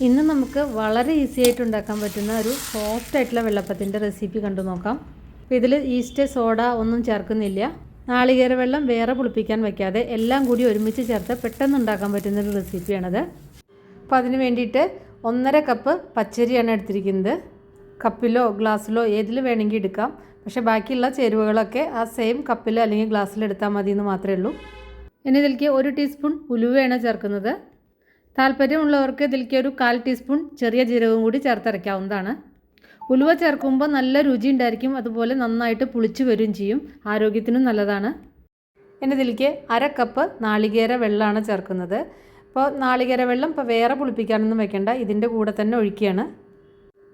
ഇന്ന് നമുക്ക് വളരെ ഈസി ആയിട്ട് ഉണ്ടാക്കാൻ പറ്റുന്ന ഒരു സോഫ്റ്റ് ആയിട്ടുള്ള വെള്ളപ്പത്തിൻ്റെ റെസിപ്പി കണ്ടു നോക്കാം. അപ്പോൾ ഇതിൽ ഈസ്റ്റ് സോഡ ഒന്നും ചേർക്കുന്നില്ല. നാളികേര വെള്ളം വേറെ പുളിപ്പിക്കാൻ വയ്ക്കാതെ എല്ലാം കൂടി ഒരുമിച്ച് ചേർത്ത് പെട്ടെന്ന് ഉണ്ടാക്കാൻ പറ്റുന്നൊരു റെസിപ്പിയാണത്. അപ്പോൾ അതിന് വേണ്ടിയിട്ട് 1.5 കപ്പ് പച്ചരിയാണ് എടുത്തിരിക്കുന്നത്. കപ്പിലോ ഗ്ലാസ്സിലോ ഏതിൽ വേണമെങ്കിൽ എടുക്കാം. പക്ഷേ ബാക്കിയുള്ള ചേരുവകളൊക്കെ ആ സെയിം കപ്പിൽ അല്ലെങ്കിൽ ഗ്ലാസ്സിൽ എടുത്താൽ മതി എന്ന് മാത്രമേ ഉള്ളൂ. ഇനി ഇതിലേക്ക് 1 ടീസ്പൂൺ ഉലുവയാണ് ചേർക്കുന്നത്. താല്പര്യമുള്ളവർക്ക് ഇതിലേക്ക് ഒരു 1/4 ടീസ്പൂൺ ചെറിയ ജീരകം കൂടി ചേർത്തരയ്ക്കാവുന്നതാണ്. ഉലുവ ചേർക്കുമ്പോൾ നല്ല രുചി ഉണ്ടായിരിക്കും, അതുപോലെ നന്നായിട്ട് പുളിച്ച് വരികയും ചെയ്യും, ആരോഗ്യത്തിനും നല്ലതാണ്. ഇനി ഇതിലേക്ക് 1/2 കപ്പ് നാളികേര വെള്ളമാണ് ചേർക്കുന്നത്. അപ്പോൾ നാളികേര വെള്ളം ഇപ്പോൾ വേറെ പുളിപ്പിക്കാനൊന്നും വെക്കേണ്ട, ഇതിൻ്റെ കൂടെ തന്നെ ഒഴിക്കുകയാണ്.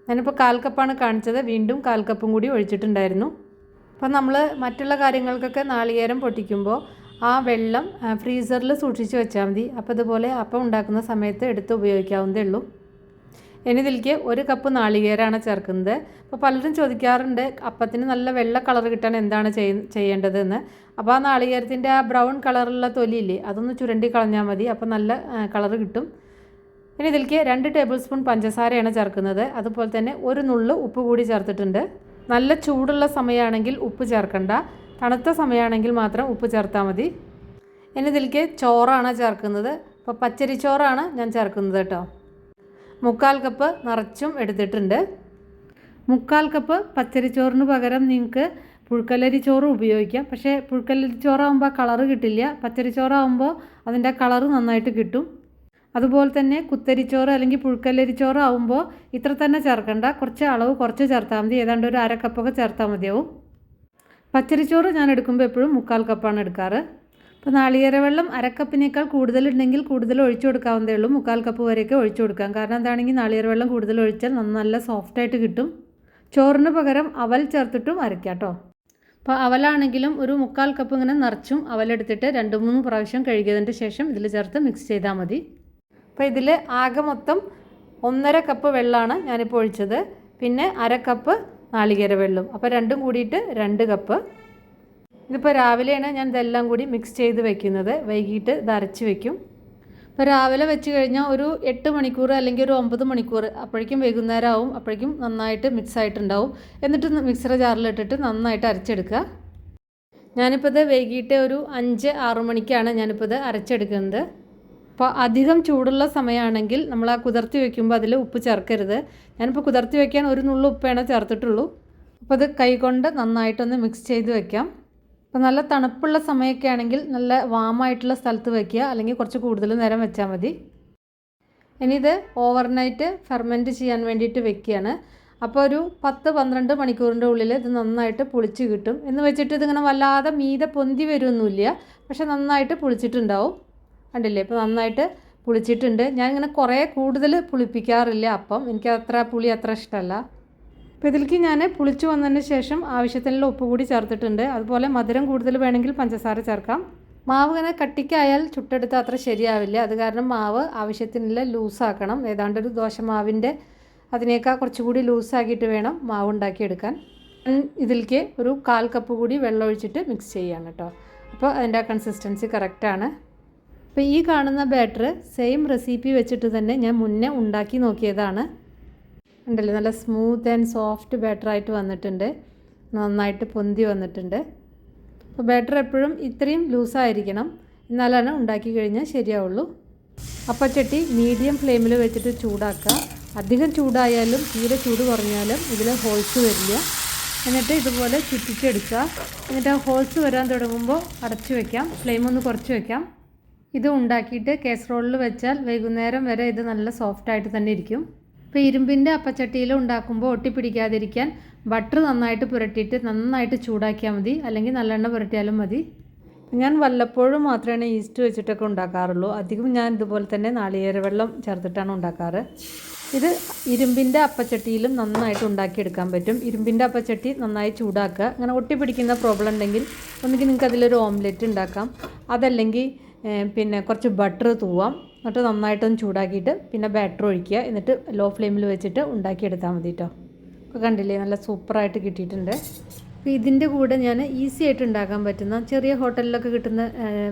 ഞാനിപ്പോൾ 1/4 കപ്പാണ് കാണിച്ചത്, വീണ്ടും 1/4 കപ്പും കൂടി ഒഴിച്ചിട്ടുണ്ടായിരുന്നു. അപ്പോൾ നമ്മൾ മറ്റുള്ള കാര്യങ്ങൾക്കൊക്കെ നാളികേരം പൊട്ടിക്കുമ്പോൾ ആ വെള്ളം ഫ്രീസറിൽ സൂക്ഷിച്ച് വെച്ചാൽ മതി. അപ്പോൾ ഇതുപോലെ അപ്പം ഉണ്ടാക്കുന്ന സമയത്ത് എടുത്ത് ഉപയോഗിക്കാവുന്നതേ ഉള്ളൂ. ഇനി ഇതിലേക്ക് 1 കപ്പ് നാളികേരമാണ് ചേർക്കുന്നത്. അപ്പോൾ പലരും ചോദിക്കാറുണ്ട് അപ്പത്തിന് നല്ല വെള്ള കളർ കിട്ടാൻ എന്താണ് ചെയ്യേണ്ടതെന്ന്. അപ്പോൾ ആ നാളികേരത്തിൻ്റെ ആ ബ്രൗൺ കളറുള്ള തൊലിയില്ലേ, അതൊന്ന് ചുരണ്ടി കളഞ്ഞാൽ മതി, അപ്പോൾ നല്ല കളർ കിട്ടും. ഇനി ഇതിലേക്ക് 2 ടേബിൾ സ്പൂൺ പഞ്ചസാരയാണ് ചേർക്കുന്നത്. അതുപോലെ തന്നെ 1 നുള്ള് ഉപ്പ് കൂടി ചേർത്തിട്ടുണ്ട്. നല്ല ചൂടുള്ള സമയമാണെങ്കിൽ ഉപ്പ് ചേർക്കണ്ട, തണുത്ത സമയമാണെങ്കിൽ മാത്രം ഉപ്പ് ചേർത്താൽ മതി. ഇനി ഇതിലേക്ക് ചോറാണ് ചേർക്കുന്നത്. അപ്പോൾ പച്ചരി ചോറാണ് ഞാൻ ചേർക്കുന്നത് കേട്ടോ. 3/4 കപ്പ് നിറച്ചും എടുത്തിട്ടുണ്ട്. 3/4 കപ്പ് പച്ചരി ചോറിന് പകരം നിങ്ങൾക്ക് പുഴുക്കലരി ചോറ് ഉപയോഗിക്കാം. പക്ഷേ പുഴുക്കലരി ചോറാകുമ്പോൾ കളറ് കിട്ടില്ല, പച്ചരി ചോറാകുമ്പോൾ അതിൻ്റെ കളറ് നന്നായിട്ട് കിട്ടും. അതുപോലെ തന്നെ കുത്തരിച്ചോറ് അല്ലെങ്കിൽ പുഴുക്കലരി ചോറാകുമ്പോൾ ഇത്ര തന്നെ ചേർക്കണ്ട, കുറച്ച് അളവ് കുറച്ച് ചേർത്താൽ മതി. ഏതാണ്ട് ഒരു 1/2 കപ്പൊക്കെ ചേർത്താൽ മതിയാവും. പച്ചരിച്ചോറ് ഞാൻ എടുക്കുമ്പോൾ എപ്പോഴും 3/4 കപ്പാണ് എടുക്കാറ്. അപ്പോൾ നാളികേര വെള്ളം 1/2 കപ്പിനേക്കാൾ കൂടുതലുണ്ടെങ്കിൽ കൂടുതൽ ഒഴിച്ചു കൊടുക്കാവുന്നതേ ഉള്ളൂ. 3/4 കപ്പ് വരെയൊക്കെ ഒഴിച്ചു കൊടുക്കാം. കാരണം എന്താണെങ്കിൽ നാളികേര വെള്ളം കൂടുതൽ ഒഴിച്ചാൽ നല്ല സോഫ്റ്റായിട്ട് കിട്ടും. ചോറിന് പകരം അവൽ ചേർത്തിട്ടും അരയ്ക്കാം കേട്ടോ. അപ്പോൾ അവലാണെങ്കിലും ഒരു 3/4 കപ്പ് ഇങ്ങനെ നിറച്ചും അവലെടുത്തിട്ട് 2-3 പ്രാവശ്യം കഴുകിയതിൻ്റെ ശേഷം ഇതിൽ ചേർത്ത് മിക്സ് ചെയ്താൽ മതി. അപ്പോൾ ഇതിൽ ആകെ മൊത്തം 1.5 കപ്പ് വെള്ളമാണ് ഞാനിപ്പോൾ ഒഴിച്ചത്. പിന്നെ 1/2 കപ്പ് നാളികേര വെള്ളം, അപ്പോൾ രണ്ടും കൂടിയിട്ട് 2 കപ്പ്. ഇതിപ്പോൾ രാവിലെയാണ് ഞാൻ ഇതെല്ലാം കൂടി മിക്സ് ചെയ്ത് വെക്കുന്നത്, വൈകിട്ട് ഇത് അരച്ച് വെക്കും. ഇപ്പോൾ രാവിലെ വെച്ച് കഴിഞ്ഞാൽ ഒരു 8 മണിക്കൂർ അല്ലെങ്കിൽ ഒരു 9 മണിക്കൂർ, അപ്പോഴേക്കും വൈകുന്നേരം ആവും, അപ്പോഴേക്കും നന്നായിട്ട് മിക്സ് ആയിട്ടുണ്ടാവും. എന്നിട്ട് മിക്സർ ജാറിലിട്ടിട്ട് നന്നായിട്ട് അരച്ചെടുക്കുക. ഞാനിപ്പോൾ ഇത് വൈകിട്ട് ഒരു 5-6 മണിക്കാണ് ഞാനിപ്പോൾ ഇത് അരച്ചെടുക്കുന്നത്. അപ്പോൾ അധികം ചൂടുള്ള സമയമാണെങ്കിൽ നമ്മൾ ആ കുതിർത്തി വയ്ക്കുമ്പോൾ അതിൽ ഉപ്പ് ചേർക്കരുത്. ഞാനിപ്പോൾ കുതിർത്തി വയ്ക്കാൻ 1 നുള്ളു ഉപ്പാണ് ചേർത്തിട്ടുള്ളൂ. അപ്പോൾ ഇത് കൈകൊണ്ട് നന്നായിട്ടൊന്ന് മിക്സ് ചെയ്ത് വെക്കാം. അപ്പോൾ നല്ല തണുപ്പുള്ള സമയമൊക്കെ ആണെങ്കിൽ നല്ല വാമായിട്ടുള്ള സ്ഥലത്ത് വയ്ക്കുക, അല്ലെങ്കിൽ കുറച്ച് കൂടുതൽ നേരം വെച്ചാൽ മതി. ഇനി ഇത് ഓവർനൈറ്റ് ഫെർമെൻറ്റ് ചെയ്യാൻ വേണ്ടിയിട്ട് വെക്കുകയാണ്. അപ്പോൾ ഒരു 10-12 മണിക്കൂറിൻ്റെ ഉള്ളിൽ ഇത് നന്നായിട്ട് പുളിച്ച് കിട്ടും. എന്ന് വെച്ചിട്ട് ഇതിങ്ങനെ വല്ലാതെ മീതെ പൊന്തി വരുമൊന്നുമില്ല, പക്ഷേ നന്നായിട്ട് പുളിച്ചിട്ടുണ്ടാവും. കണ്ടില്ലേ, ഇപ്പോൾ നന്നായിട്ട് പുളിച്ചിട്ടുണ്ട്. ഞാനിങ്ങനെ കുറേ കൂടുതൽ പുളിപ്പിക്കാറില്ല അപ്പം, എനിക്ക് പുളി അത്ര ഇഷ്ടമല്ല. അപ്പോൾ ഇതിലേക്ക് ഞാൻ പുളിച്ച് വന്നതിന് ശേഷം ആവശ്യത്തിനുള്ള ഉപ്പ് കൂടി ചേർത്തിട്ടുണ്ട്. അതുപോലെ മധുരം കൂടുതൽ വേണമെങ്കിൽ പഞ്ചസാര ചേർക്കാം. മാവ് ഇങ്ങനെ കട്ടിക്കായാൽ ചുട്ടെടുത്ത് അത്ര ശരിയാവില്ല, അത് കാരണം മാവ് ആവശ്യത്തിനുള്ള ലൂസാക്കണം. ഏതാണ്ട് ഒരു ദോശമാവിൻ്റെ അതിനേക്കാൾ കുറച്ചുകൂടി ലൂസാക്കിയിട്ട് വേണം മാവ് ഉണ്ടാക്കിയെടുക്കാൻ. ഇതിലേക്ക് ഒരു 1/4 കപ്പ് കൂടി വെള്ളം ഒഴിച്ചിട്ട് മിക്സ് ചെയ്യാണ് കേട്ടോ. അപ്പോൾ അതിൻ്റെ കൺസിസ്റ്റൻസി കറക്റ്റാണ്. അപ്പോൾ ഈ കാണുന്ന ബാറ്റർ സെയിം റെസിപ്പി വെച്ചിട്ട് തന്നെ ഞാൻ മുന്നേ ഉണ്ടാക്കി നോക്കിയതാണ്. ഉണ്ടല്ലോ, നല്ല സ്മൂത്ത് ആൻഡ് സോഫ്റ്റ് ബാറ്ററായിട്ട് വന്നിട്ടുണ്ട്, നന്നായിട്ട് പൊന്തി വന്നിട്ടുണ്ട്. അപ്പോൾ ബാറ്റർ എപ്പോഴും ഇത്രയും ലൂസായിരിക്കണം, എന്നാലാണ് ഉണ്ടാക്കി കഴിഞ്ഞാൽ ശരിയാവുള്ളൂ. അപ്പച്ചട്ടി മീഡിയം ഫ്ലെയിമിൽ വെച്ചിട്ട് ചൂടാക്കുക. അധികം ചൂടായാലും തീരെ ചൂട് കുറഞ്ഞാലും ഇതിൽ ഹോൾസ് വരില്ല. എന്നിട്ട് ഇതുപോലെ ചുറ്റിച്ചെടുക്കുക. എന്നിട്ട് ആ ഹോൾസ് വരാൻ തുടങ്ങുമ്പോൾ അടച്ചു വയ്ക്കാം, ഫ്ലെയിം ഒന്ന് കുറച്ച് വയ്ക്കാം. ഇത് ഉണ്ടാക്കിയിട്ട് കാസറോളിൽ വെച്ചാൽ വൈകുന്നേരം വരെ ഇത് നല്ല സോഫ്റ്റായിട്ട് തന്നെ ഇരിക്കും. ഇപ്പോൾ ഇരുമ്പിൻ്റെ അപ്പച്ചട്ടിയിൽ ഉണ്ടാക്കുമ്പോൾ ഒട്ടിപ്പിടിക്കാതിരിക്കാൻ ബട്ടർ നന്നായിട്ട് പുരട്ടിയിട്ട് നന്നായിട്ട് ചൂടാക്കിയാൽ മതി, അല്ലെങ്കിൽ നല്ലെണ്ണ പുരട്ടിയാലും മതി. ഞാൻ വല്ലപ്പോഴും മാത്രമേ ഈസ്റ്റ് വെച്ചിട്ടൊക്കെ ഉണ്ടാക്കാറുള്ളൂ. അധികം ഞാൻ ഇതുപോലെ തന്നെ നാളികേര വെള്ളം ചേർത്തിട്ടാണ് ഉണ്ടാക്കാറ്. ഇത് ഇരുമ്പിൻ്റെ അപ്പച്ചട്ടിയിലും നന്നായിട്ട് ഉണ്ടാക്കിയെടുക്കാൻ പറ്റും. ഇരുമ്പിൻ്റെ അപ്പച്ചട്ടി നന്നായി ചൂടാക്കുക. അങ്ങനെ ഒട്ടിപ്പിടിക്കുന്ന പ്രോബ്ലം ഉണ്ടെങ്കിൽ ഒന്നുകിൽ നിങ്ങൾക്ക് അതിലൊരു ഓംലെറ്റ് ഉണ്ടാക്കാം, അതല്ലെങ്കിൽ പിന്നെ കുറച്ച് ബട്ടർ തൂവാം. എന്നിട്ട് നന്നായിട്ടൊന്ന് ചൂടാക്കിയിട്ട് പിന്നെ ബാറ്റർ ഒഴിക്കുക. എന്നിട്ട് ലോ ഫ്ലെയിമിൽ വെച്ചിട്ട് ഉണ്ടാക്കിയെടുത്താൽ മതി കേട്ടോ. ഇപ്പോൾ കണ്ടില്ലേ, നല്ല സൂപ്പറായിട്ട് കിട്ടിയിട്ടുണ്ട്. അപ്പോൾ ഇതിൻ്റെ കൂടെ ഞാൻ ഈസി ആയിട്ട് ഉണ്ടാക്കാൻ പറ്റുന്ന ചെറിയ ഹോട്ടലിലൊക്കെ കിട്ടുന്ന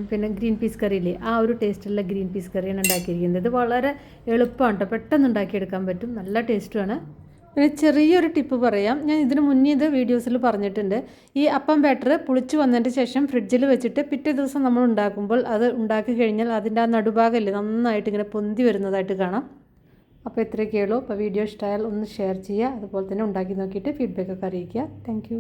പിന്നെ ഗ്രീൻ പീസ് കറിയില്ലേ, ആ ഒരു ടേസ്റ്റുള്ള ഗ്രീൻ പീസ് കറിയാണ് ഉണ്ടാക്കിയിരിക്കുന്നത്. ഇത് വളരെ എളുപ്പമാണ് കേട്ടോ, പെട്ടെന്ന് ഉണ്ടാക്കിയെടുക്കാൻ പറ്റും, നല്ല ടേസ്റ്റുമാണ്. പിന്നെ ചെറിയൊരു ടിപ്പ് പറയാം, ഞാൻ ഇതിന് മുന്നേ ഇത് വീഡിയോസിൽ പറഞ്ഞിട്ടുണ്ട്. ഈ അപ്പം ബാറ്റർ പുളിച്ച് വന്നതിന് ശേഷം ഫ്രിഡ്ജിൽ വെച്ചിട്ട് പിറ്റേ ദിവസം നമ്മൾ ഉണ്ടാക്കുമ്പോൾ അത് ഉണ്ടാക്കി കഴിഞ്ഞാൽ അതിൻ്റെ ആ നടുഭാഗമല്ലേ നന്നായിട്ട് ഇങ്ങനെ പൊന്തി വരുന്നതായിട്ട് കാണാം. അപ്പോൾ ഇത്രയൊക്കെയുള്ളൂ. അപ്പോൾ വീഡിയോ ഇഷ്ടമായാൽ ഒന്ന് ഷെയർ ചെയ്യുക, അതുപോലെ തന്നെ ഉണ്ടാക്കി നോക്കിയിട്ട് ഫീഡ്ബാക്കൊക്കെ അറിയിക്കുക. താങ്ക്